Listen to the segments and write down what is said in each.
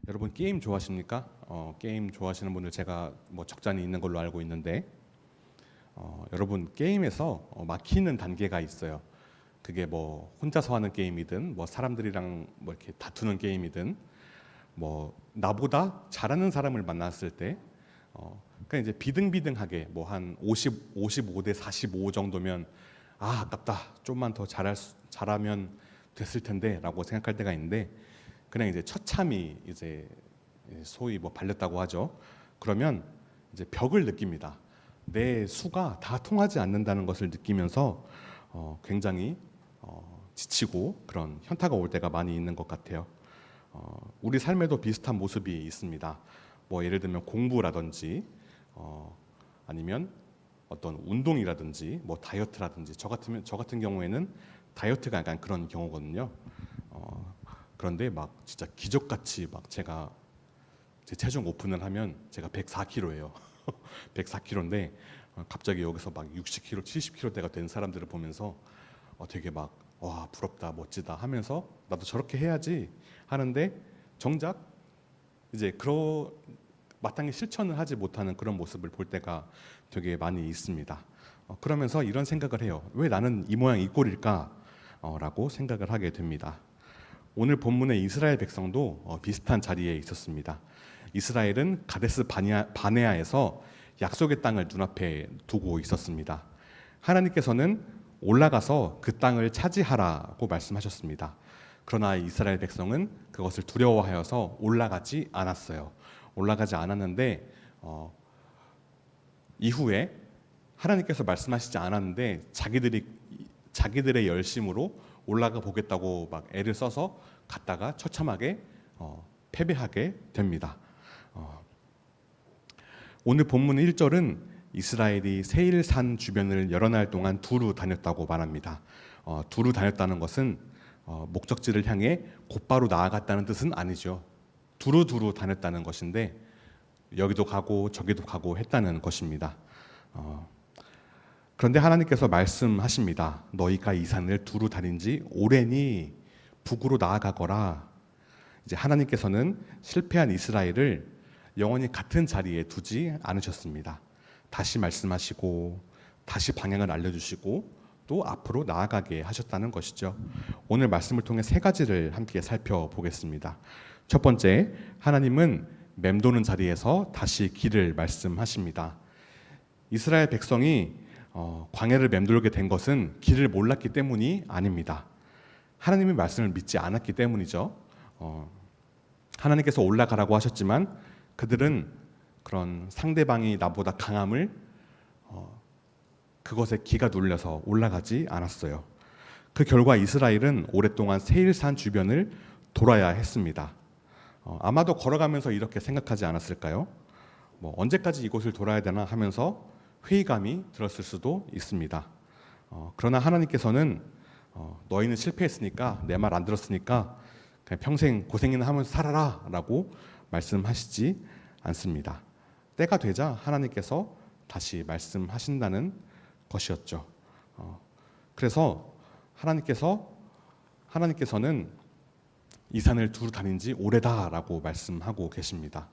여러분 게임 좋아하십니까? 게임 좋아하시는 분들 제가 뭐 적잖이 있는 걸로 알고 있는데 여러분 게임에서 막히는 단계가 있어요. 그게 뭐 혼자서 하는 게임이든 뭐 사람들이랑 뭐 이렇게 다투는 게임이든 뭐 나보다 잘하는 사람을 만났을 때 그러니까 이제 비등비등하게 뭐 한 55대 45 정도면 아깝다, 좀만 더 잘하면 됐을 텐데라고 생각할 때가 있는데, 그냥 이제 처참히 이제 소위 뭐 발렸다고 하죠. 그러면 이제 벽을 느낍니다. 내 수가 다 통하지 않는다는 것을 느끼면서 굉장히 지치고 그런 현타가 올 때가 많이 있는 것 같아요. 우리 삶에도 비슷한 모습이 있습니다. 뭐 예를 들면 공부라든지 아니면 어떤 운동이라든지 뭐 다이어트라든지 저 같은 경우에는 다이어트가 약간 그런 경우거든요. 그런데 막 진짜 기적같이 막 제가 제 체중 오픈을 하면 제가 104kg예요. 104kg인데 갑자기 여기서 막 60kg, 70kg대가 된 사람들을 보면서 되게 막 와, 부럽다, 멋지다 하면서 나도 저렇게 해야지 하는데 정작 이제 마땅히 실천을 하지 못하는 그런 모습을 볼 때가 되게 많이 있습니다. 그러면서 이런 생각을 해요. 왜 나는 이 모양 이 꼴일까? 라고 생각을 하게 됩니다. 오늘 본문의 이스라엘 백성도 비슷한 자리에 있었습니다. 이스라엘은 가데스 바네아에서 약속의 땅을 눈앞에 두고 있었습니다. 하나님께서는 올라가서 그 땅을 차지하라고 말씀하셨습니다. 그러나 이스라엘 백성은 그것을 두려워하여서 올라가지 않았어요. 올라가지 않았는데 이후에 하나님께서 말씀하시지 않았는데 자기들의 열심으로 올라가 보겠다고 막 애를 써서 갔다가 처참하게 패배하게 됩니다. 오늘 본문 1절은 이스라엘이 세일산 주변을 여러 날 동안 두루 다녔다고 말합니다. 두루 다녔다는 것은 목적지를 향해 곧바로 나아갔다는 뜻은 아니죠. 두루두루 다녔다는 것인데 여기도 가고 저기도 가고 했다는 것입니다. 그런데 하나님께서 말씀하십니다. 너희가 이 산을 두루 다닌 지 오래니 북으로 나아가거라. 이제 하나님께서는 실패한 이스라엘을 영원히 같은 자리에 두지 않으셨습니다. 다시 말씀하시고 다시 방향을 알려주시고 또 앞으로 나아가게 하셨다는 것이죠. 오늘 말씀을 통해 세 가지를 함께 살펴보겠습니다. 첫 번째, 하나님은 맴도는 자리에서 다시 길을 말씀하십니다. 이스라엘 백성이 광야를 맴돌게 된 것은 길을 몰랐기 때문이 아닙니다. 하나님의 말씀을 믿지 않았기 때문이죠. 하나님께서 올라가라고 하셨지만 그들은 그런 상대방이 나보다 강함을 그것에 기가 눌려서 올라가지 않았어요. 그 결과 이스라엘은 오랫동안 세일산 주변을 돌아야 했습니다. 아마도 걸어가면서 이렇게 생각하지 않았을까요? 뭐 언제까지 이곳을 돌아야 되나 하면서 회의감이 들었을 수도 있습니다. 그러나 하나님께서는 너희는 실패했으니까 내 말 안 들었으니까 그냥 평생 고생이나 하면서 살아라 라고 말씀하시지 않습니다. 때가 되자 하나님께서 다시 말씀하신다는 것이었죠. 그래서 하나님께서는 이 산을 두루 다닌 지 오래다라고 말씀하고 계십니다.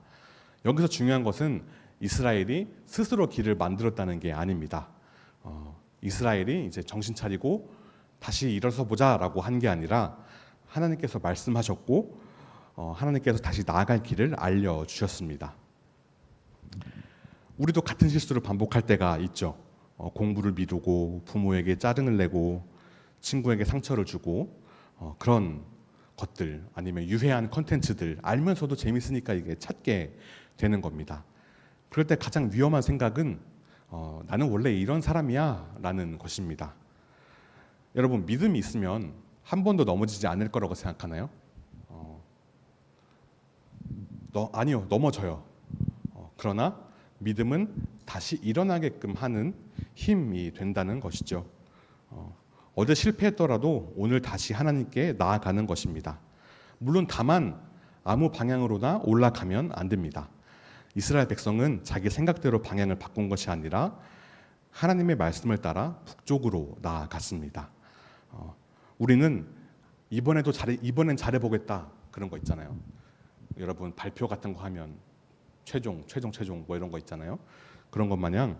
여기서 중요한 것은 이스라엘이 스스로 길을 만들었다는 게 아닙니다. 이스라엘이 이제 정신 차리고 다시 일어서 보자라고 한 게 아니라 하나님께서 말씀하셨고 하나님께서 다시 나아갈 길을 알려주셨습니다. 우리도 같은 실수를 반복할 때가 있죠. 공부를 미루고 부모에게 짜증을 내고 친구에게 상처를 주고 그런 것들, 아니면 유해한 컨텐츠들 알면서도 재밌으니까 이게 찾게 되는 겁니다. 그럴 때 가장 위험한 생각은 나는 원래 이런 사람이야 라는 것입니다. 여러분, 믿음이 있으면 한 번도 넘어지지 않을 거라고 생각하나요? 아니요, 넘어져요. 그러나 믿음은 다시 일어나게끔 하는 힘이 된다는 것이죠. 어제 실패했더라도 오늘 다시 하나님께 나아가는 것입니다. 물론 다만 아무 방향으로나 올라가면 안 됩니다. 이스라엘 백성은 자기 생각대로 방향을 바꾼 것이 아니라 하나님의 말씀을 따라 북쪽으로 나아갔습니다. 우리는 이번엔 잘해보겠다 그런 거 있잖아요. 여러분 발표 같은 거 하면 최종 뭐 이런 거 있잖아요. 그런 것 마냥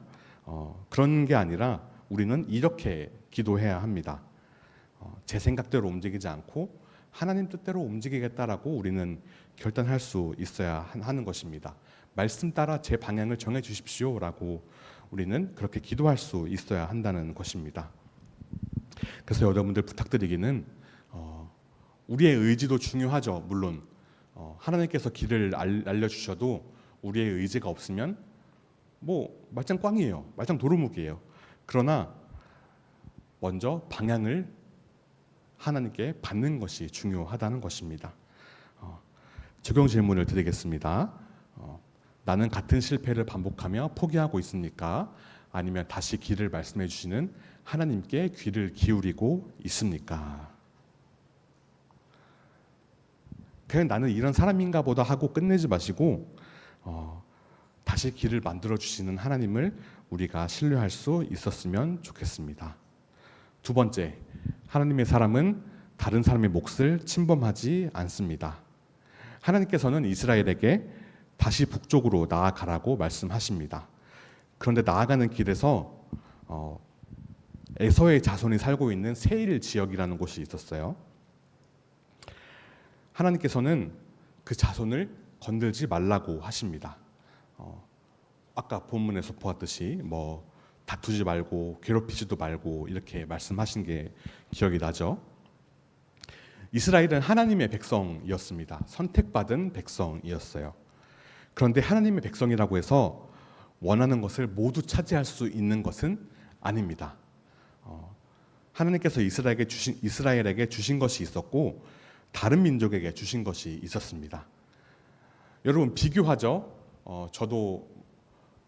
그런 게 아니라 우리는 이렇게 기도해야 합니다. 제 생각대로 움직이지 않고 하나님 뜻대로 움직이겠다라고 우리는 결단할 수 있어야 하는 것입니다. 말씀 따라 제 방향을 정해 주십시오라고 우리는 그렇게 기도할 수 있어야 한다는 것입니다. 그래서 여러분들 부탁드리기는 우리의 의지도 중요하죠. 물론 하나님께서 길을 알려주셔도 우리의 의지가 없으면 뭐 말짱 꽝이에요. 말짱 도루묵이에요. 그러나 먼저 방향을 하나님께 받는 것이 중요하다는 것입니다. 적용 질문을 드리겠습니다. 나는 같은 실패를 반복하며 포기하고 있습니까? 아니면 다시 길을 말씀해 주시는 하나님께 귀를 기울이고 있습니까? 그냥 나는 이런 사람인가 보다 하고 끝내지 마시고 다시 길을 만들어 주시는 하나님을 우리가 신뢰할 수 있었으면 좋겠습니다. 두 번째, 하나님의 사람은 다른 사람의 몫을 침범하지 않습니다. 하나님께서는 이스라엘에게 다시 북쪽으로 나아가라고 말씀하십니다. 그런데 나아가는 길에서 에서의 자손이 살고 있는 세일 지역이라는 곳이 있었어요. 하나님께서는 그 자손을 건들지 말라고 하십니다. 아까 본문에서 보았듯이 뭐 다투지 말고 괴롭히지도 말고 이렇게 말씀하신 게 기억이 나죠. 이스라엘은 하나님의 백성이었습니다. 선택받은 백성이었어요. 그런데 하나님의 백성이라고 해서 원하는 것을 모두 차지할 수 있는 것은 아닙니다. 하나님께서 이스라엘에게 주신 것이 있었고 다른 민족에게 주신 것이 있었습니다. 여러분 비교하죠. 저도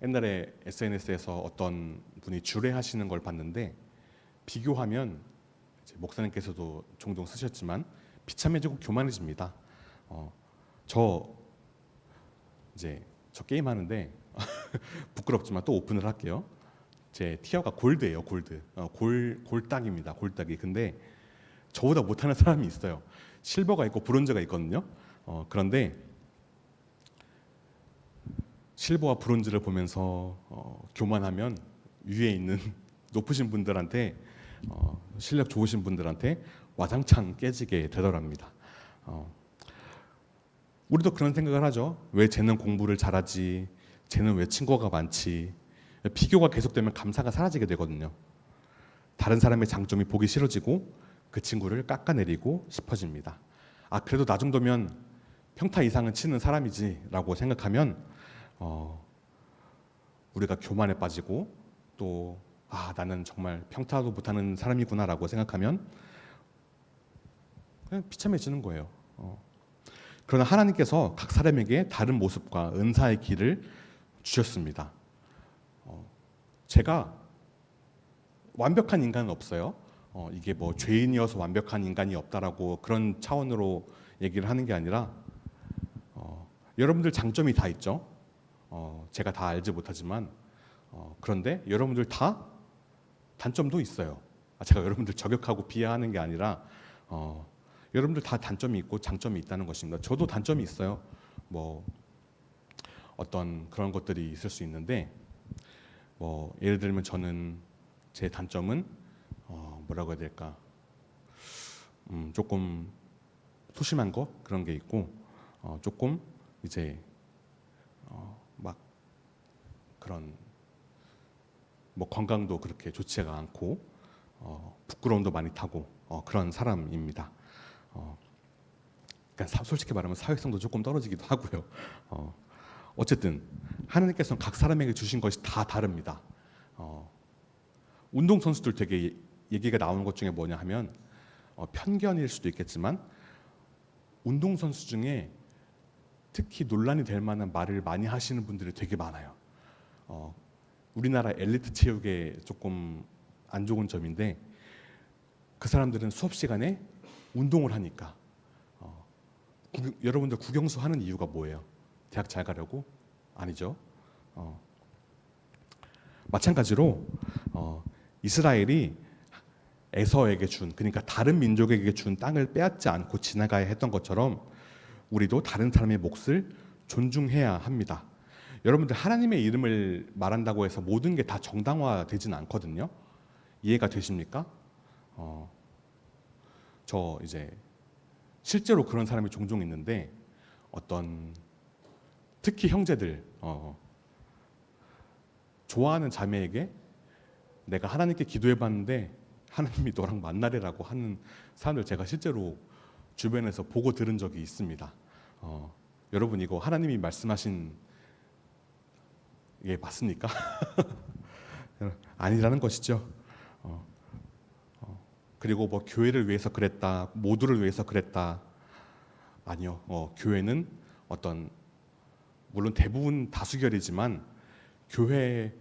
옛날에 SNS에서 어떤 분이 주례하시는 걸 봤는데 비교하면 목사님께서도 종종 쓰셨지만 비참해지고 교만해집니다. 저 게임 하는데 부끄럽지만 또 오픈을 할게요. 제 티어가 골드예요. 골드. 골딱입니다. 골딱이. 근데 저보다 못하는 사람이 있어요. 실버가 있고 브론즈가 있거든요. 그런데 실버와 브론즈를 보면서 교만하면 위에 있는 높으신 분들한테 실력 좋으신 분들한테 와장창 깨지게 되더랍니다. 우리도 그런 생각을 하죠. 왜 쟤는 공부를 잘하지? 쟤는 왜 친구가 많지? 비교가 계속되면 감사가 사라지게 되거든요. 다른 사람의 장점이 보기 싫어지고 그 친구를 깎아내리고 싶어집니다. 그래도 나 정도면 평타 이상은 치는 사람이지라고 생각하면 우리가 교만에 빠지고 또 나는 정말 평타도 못하는 사람이구나라고 생각하면 그냥 비참해지는 거예요. 그러나 하나님께서 각 사람에게 다른 모습과 은사의 길을 주셨습니다. 제가 완벽한 인간은 없어요. 이게 뭐 죄인이어서 완벽한 인간이 없다라고 그런 차원으로 얘기를 하는 게 아니라 여러분들 장점이 다 있죠. 제가 다 알지 못하지만 그런데 여러분들 다 단점도 있어요. 제가 여러분들 저격하고 비하하는 게 아니라 여러분들 다 단점이 있고 장점이 있다는 것입니다. 저도 단점이 있어요. 뭐 어떤 그런 것들이 있을 수 있는데 뭐 예를 들면 저는 제 단점은 뭐라고 해야 될까? 조금 소심한 거 그런 게 있고 조금 이제 막 그런 뭐 건강도 그렇게 좋지가 않고 부끄러움도 많이 타고 그런 사람입니다. 그러니까 솔직히 말하면 사회성도 조금 떨어지기도 하고요. 어쨌든 하나님께서는 각 사람에게 주신 것이 다 다릅니다. 운동 선수들 되게 얘기가 나오는 것 중에 뭐냐 하면 편견일 수도 있겠지만 운동 선수 중에 특히 논란이 될 만한 말을 많이 하시는 분들이 되게 많아요. 우리나라 엘리트 체육의 조금 안 좋은 점인데 그 사람들은 수업 시간에 운동을 하니까 여러분들 국영수 하는 이유가 뭐예요? 대학 잘 가려고? 아니죠. 마찬가지로 이스라엘이 에서에게 준 그러니까 다른 민족에게 준 땅을 빼앗지 않고 지나가야 했던 것처럼 우리도 다른 사람의 몫을 존중해야 합니다. 여러분들 하나님의 이름을 말한다고 해서 모든 게 다 정당화되지는 않거든요. 이해가 되십니까? 저 이제 실제로 그런 사람이 종종 있는데 어떤 특히 형제들 좋아하는 자매에게 내가 하나님께 기도해봤는데 하나님이 너랑 만나래라고 하는 사람을 제가 실제로 주변에서 보고 들은 적이 있습니다. 여러분 이거 하나님이 말씀하신 게 맞습니까? 아니라는 것이죠. 그리고 뭐 교회를 위해서 그랬다, 모두를 위해서 그랬다. 아니요. 교회는 어떤 물론 대부분 다수결이지만 교회는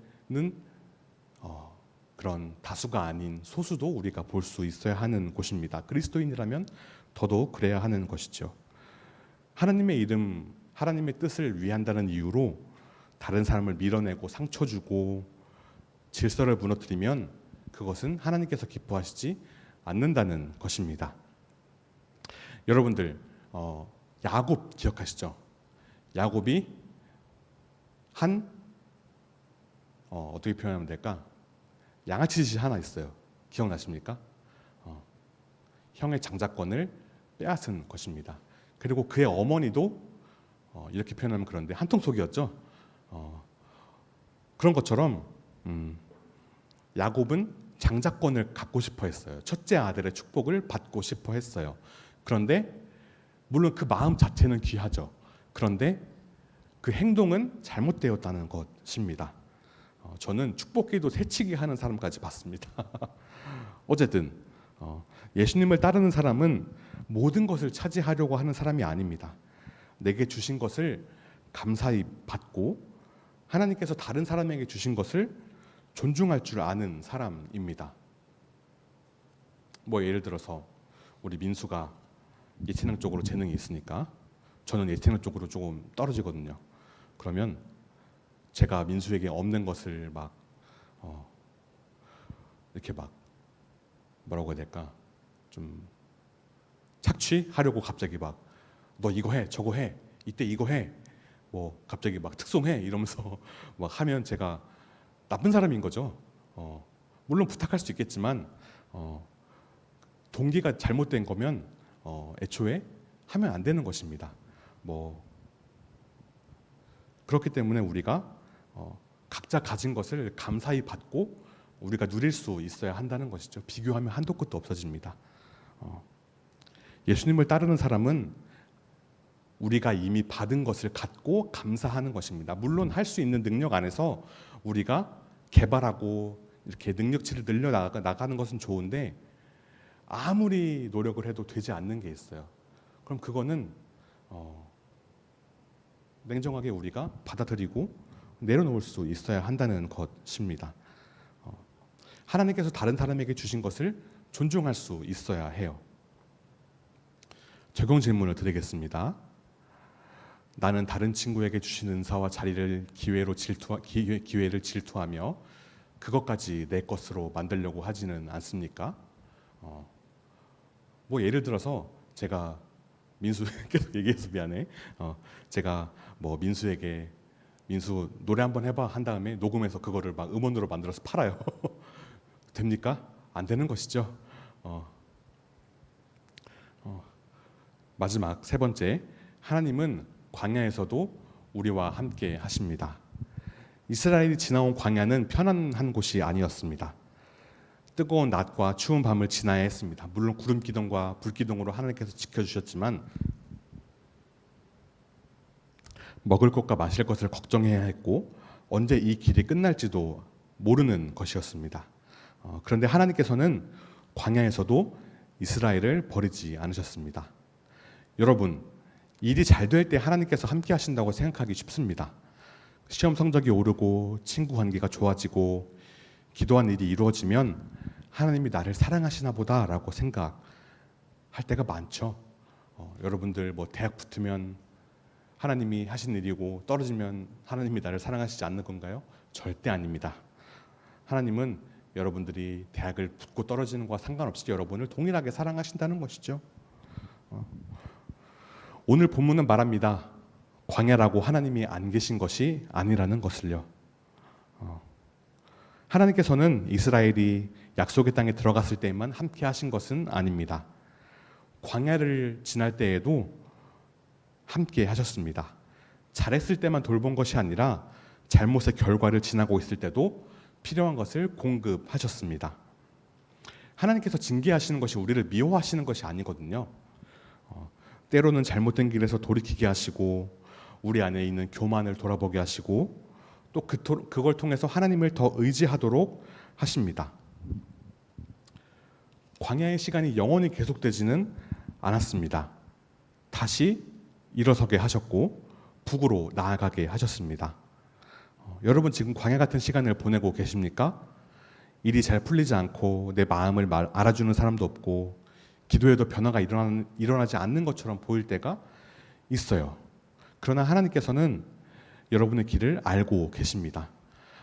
그런 다수가 아닌 소수도 우리가 볼 수 있어야 하는 곳입니다. 그리스도인이라면 더더욱 그래야 하는 것이죠. 하나님의 이름, 하나님의 뜻을 위한다는 이유로 다른 사람을 밀어내고 상처 주고 질서를 무너뜨리면 그것은 하나님께서 기뻐하시지 않는다는 것입니다. 여러분들 야곱 기억하시죠? 야곱이 한 어떻게 표현하면 될까? 양아치짓이 하나 있어요. 기억나십니까? 형의 장자권을 빼앗은 것입니다. 그리고 그의 어머니도 이렇게 표현하면 그런데 한통속이었죠. 그런 것처럼 야곱은 장자권을 갖고 싶어 했어요. 첫째 아들의 축복을 받고 싶어 했어요. 그런데 물론 그 마음 자체는 귀하죠. 그런데 그 행동은 잘못되었다는 것입니다. 저는 축복기도 새치기 하는 사람까지 봤습니다. 어쨌든 예수님을 따르는 사람은 모든 것을 차지하려고 하는 사람이 아닙니다. 내게 주신 것을 감사히 받고 하나님께서 다른 사람에게 주신 것을 존중할 줄 아는 사람입니다. 뭐 예를 들어서 우리 민수가 예체능 쪽으로 재능이 있으니까 저는 예체능 쪽으로 조금 떨어지거든요. 그러면 제가 민수에게 없는 것을 막 이렇게 막 뭐라고 해야 될까? 좀 착취하려고 갑자기 막 너 이거 해, 저거 해, 이때 이거 해, 뭐 갑자기 막 특송해 이러면서 막 하면 제가 나쁜 사람인 거죠. 물론 부탁할 수 있겠지만 동기가 잘못된 거면 애초에 하면 안 되는 것입니다. 뭐 그렇기 때문에 우리가 각자 가진 것을 감사히 받고 우리가 누릴 수 있어야 한다는 것이죠. 비교하면 한도 끝도 없어집니다. 예수님을 따르는 사람은 우리가 이미 받은 것을 갖고 감사하는 것입니다. 물론 할 수 있는 능력 안에서 우리가 개발하고 이렇게 능력치를 늘려 나가는 것은 좋은데 아무리 노력을 해도 되지 않는 게 있어요. 그럼 그거는 냉정하게 우리가 받아들이고 내려놓을 수 있어야 한다는 것입니다. 하나님께서 다른 사람에게 주신 것을 존중할 수 있어야 해요. 적용 질문을 드리겠습니다. 나는 다른 친구에게 주신 은사와 자리를 기회를 질투하며 그것까지 내 것으로 만들려고 하지는 않습니까? 뭐 예를 들어서 제가 민수 계속 얘기해서 미안해. 제가 뭐 민수에게 민수 노래 한번 해봐 한 다음에 녹음해서 그거를 막 음원으로 만들어서 팔아요. 됩니까? 안 되는 것이죠. 마지막 세 번째, 하나님은 광야에서도 우리와 함께 하십니다. 이스라엘이 지나온 광야는 편안한 곳이 아니었습니다. 뜨거운 낮과 추운 밤을 지나야 했습니다. 물론 구름 기둥과 불 기둥으로 하나님께서 지켜주셨지만 먹을 것과 마실 것을 걱정해야 했고 언제 이 길이 끝날지도 모르는 것이었습니다. 그런데 하나님께서는 광야에서도 이스라엘을 버리지 않으셨습니다. 여러분, 일이 잘 될 때 하나님께서 함께 하신다고 생각하기 쉽습니다. 시험 성적이 오르고 친구 관계가 좋아지고 기도한 일이 이루어지면 하나님이 나를 사랑하시나 보다라고 생각할 때가 많죠. 여러분들 뭐 대학 붙으면 하나님이 하신 일이고 떨어지면 하나님이 나를 사랑하시지 않는 건가요? 절대 아닙니다. 하나님은 여러분들이 대학을 붙고 떨어지는 것과 상관없이 여러분을 동일하게 사랑하신다는 것이죠. 오늘 본문은 말합니다. 광야라고 하나님이 안 계신 것이 아니라는 것을요. 하나님께서는 이스라엘이 약속의 땅에 들어갔을 때에만 함께 하신 것은 아닙니다. 광야를 지날 때에도 함께 하셨습니다. 잘했을 때만 돌본 것이 아니라 잘못의 결과를 지나고 있을 때도 필요한 것을 공급하셨습니다. 하나님께서 징계하시는 것이 우리를 미워하시는 것이 아니거든요. 때로는 잘못된 길에서 돌이키게 하시고 우리 안에 있는 교만을 돌아보게 하시고 또 그걸 통해서 하나님을 더 의지하도록 하십니다. 광야의 시간이 영원히 계속되지는 않았습니다. 다시 일어서게 하셨고 북으로 나아가게 하셨습니다. 여러분 지금 광야 같은 시간을 보내고 계십니까? 일이 잘 풀리지 않고 내 마음을 알아주는 사람도 없고 기도에도 변화가 일어나지 않는 것처럼 보일 때가 있어요. 그러나 하나님께서는 여러분의 길을 알고 계십니다.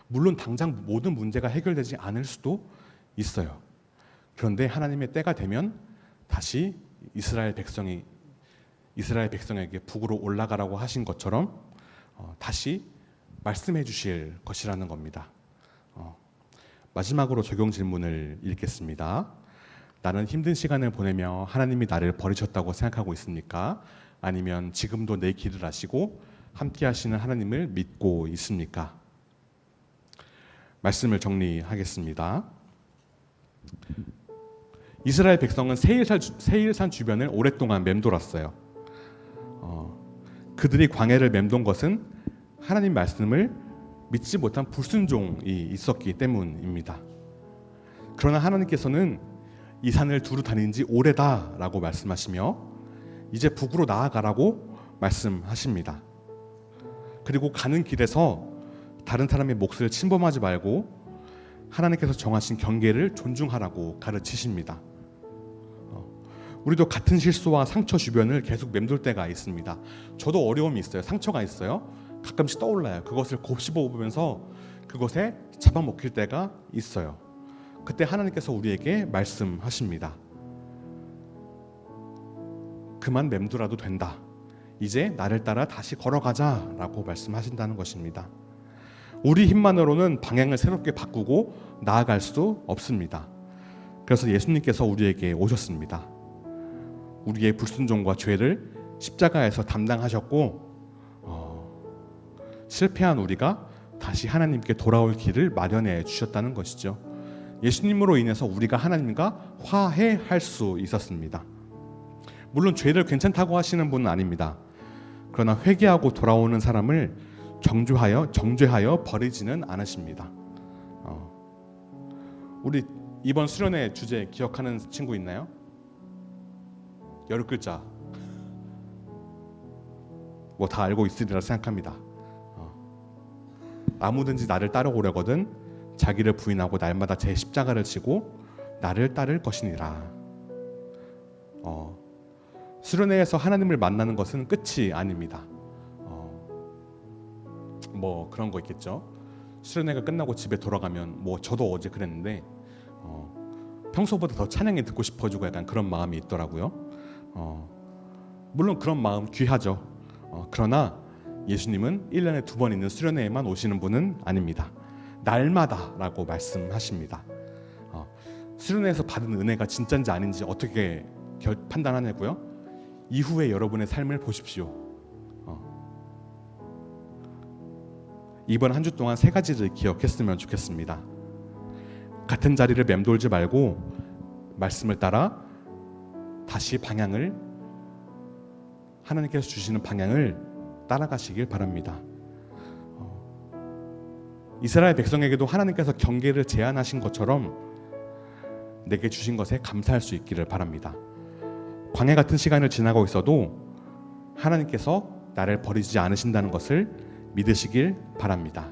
물론 당장 모든 문제가 해결되지 않을 수도 있어요. 그런데 하나님의 때가 되면 다시 이스라엘 백성에게 북으로 올라가라고 하신 것처럼 다시 말씀해 주실 것이라는 겁니다. 마지막으로 적용 질문을 읽겠습니다. 나는 힘든 시간을 보내며 하나님이 나를 버리셨다고 생각하고 있습니까? 아니면 지금도 내 길을 아시고 함께 하시는 하나님을 믿고 있습니까? 말씀을 정리하겠습니다. 이스라엘 백성은 세일산 주변을 오랫동안 맴돌았어요. 그들이 광야를 맴돈 것은 하나님 말씀을 믿지 못한 불순종이 있었기 때문입니다. 그러나 하나님께서는 이 산을 두루 다닌 지 오래다라고 말씀하시며 이제 북으로 나아가라고 말씀하십니다. 그리고 가는 길에서 다른 사람의 몫을 침범하지 말고 하나님께서 정하신 경계를 존중하라고 가르치십니다. 우리도 같은 실수와 상처 주변을 계속 맴돌 때가 있습니다. 저도 어려움이 있어요. 상처가 있어요. 가끔씩 떠올라요. 그것을 곱씹어보면서 그것에 잡아먹힐 때가 있어요. 그때 하나님께서 우리에게 말씀하십니다. 그만 맴돌아도 된다. 이제 나를 따라 다시 걸어가자라고 말씀하신다는 것입니다. 우리 힘만으로는 방향을 새롭게 바꾸고 나아갈 수 없습니다. 그래서 예수님께서 우리에게 오셨습니다. 우리의 불순종과 죄를 십자가에서 담당하셨고 실패한 우리가 다시 하나님께 돌아올 길을 마련해 주셨다는 것이죠. 예수님으로 인해서 우리가 하나님과 화해할 수 있었습니다. 물론 죄를 괜찮다고 하시는 분은 아닙니다. 그러나 회개하고 돌아오는 사람을 정죄하여 버리지는 않으십니다. 우리 이번 수련회 주제 기억하는 친구 있나요? 10글자 뭐 다 알고 있으리라 생각합니다. 아무든지 나를 따라오려거든 자기를 부인하고 날마다 제 십자가를 지고 나를 따를 것이니라. 수련회에서 하나님을 만나는 것은 끝이 아닙니다. 뭐 그런 거 있겠죠. 수련회가 끝나고 집에 돌아가면 뭐 저도 어제 그랬는데 평소보다 더 찬양이 듣고 싶어지고 약간 그런 마음이 있더라고요. 물론 그런 마음 귀하죠. 그러나 예수님은 1년에 2번 있는 수련회에만 오시는 분은 아닙니다. 날마다라고 말씀하십니다. 수련회에서 받은 은혜가 진짜인지 아닌지 어떻게 판단하냐고요? 이후에 여러분의 삶을 보십시오. 이번 한 주 동안 3가지를 기억했으면 좋겠습니다. 같은 자리를 맴돌지 말고 말씀을 따라 다시 하나님께서 주시는 방향을 따라가시길 바랍니다. 이스라엘 백성에게도 하나님께서 경계를 제한하신 것처럼 내게 주신 것에 감사할 수 있기를 바랍니다. 광야 같은 시간을 지나고 있어도 하나님께서 나를 버리지 않으신다는 것을 믿으시길 바랍니다.